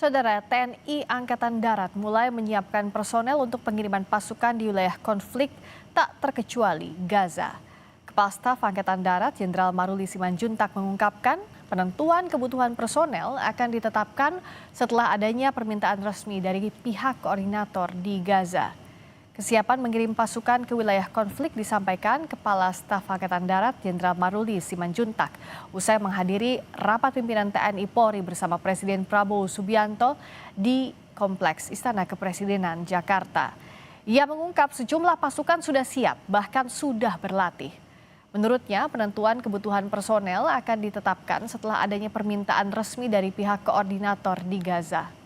Saudara, TNI Angkatan Darat mulai menyiapkan personel untuk pengiriman pasukan di wilayah konflik tak terkecuali Gaza. Kepala Staf Angkatan Darat Jenderal Maruli Simanjuntak mengungkapkan penentuan kebutuhan personel akan ditetapkan setelah adanya permintaan resmi dari pihak koordinator di Gaza. Kesiapan mengirim pasukan ke wilayah konflik disampaikan Kepala Staf Angkatan Darat Jenderal Maruli Simanjuntak usai menghadiri rapat pimpinan TNI Polri bersama Presiden Prabowo Subianto di Kompleks Istana Kepresidenan Jakarta. Ia mengungkap sejumlah pasukan sudah siap, bahkan sudah berlatih. Menurutnya, penentuan kebutuhan personel akan ditetapkan setelah adanya permintaan resmi dari pihak koordinator di Gaza.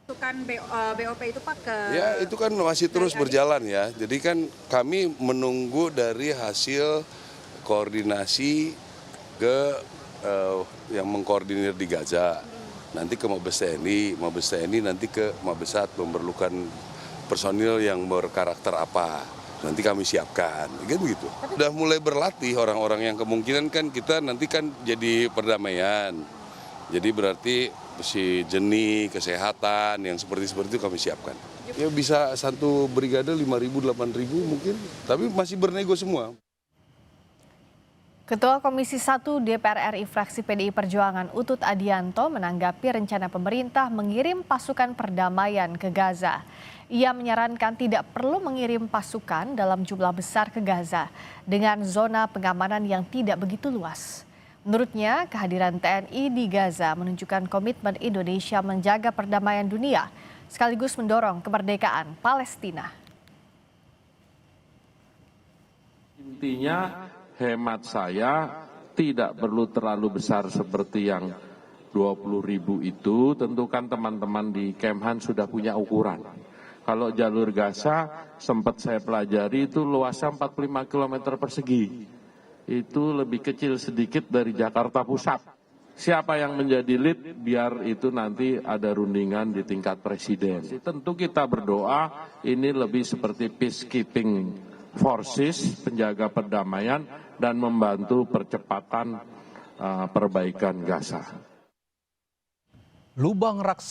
BOP itu Pak ke... Ya, itu kan masih terus berjalan ya. Jadi kan kami menunggu dari hasil koordinasi ke yang mengkoordinir di Gaza. Nanti ke Mabes TNI nanti ke Mabesat memerlukan personil yang berkarakter apa. Nanti kami siapkan, gitu begitu. Sudah mulai berlatih orang-orang yang kemungkinan kan kita nanti kan jadi perdamaian. Jadi berarti si jenis kesehatan yang seperti itu kami siapkan. Ya bisa satu brigade 5.000, 8.000 mungkin, tapi masih bernego semua. Ketua Komisi 1 DPR RI fraksi PDI Perjuangan Utut Adianto menanggapi rencana pemerintah mengirim pasukan perdamaian ke Gaza. Ia menyarankan tidak perlu mengirim pasukan dalam jumlah besar ke Gaza dengan zona pengamanan yang tidak begitu luas. Menurutnya, kehadiran TNI di Gaza menunjukkan komitmen Indonesia menjaga perdamaian dunia, sekaligus mendorong kemerdekaan Palestina. Intinya, hemat saya tidak perlu terlalu besar seperti yang 20.000 itu. Tentukan teman-teman di Kemhan sudah punya ukuran. Kalau jalur Gaza sempat saya pelajari itu luasnya 45 km persegi. Itu lebih kecil sedikit dari Jakarta Pusat. Siapa yang menjadi lead biar itu nanti ada rundingan di tingkat presiden. Tentu kita berdoa ini lebih seperti peacekeeping forces, penjaga perdamaian dan membantu percepatan perbaikan Gaza. Lubang raksasa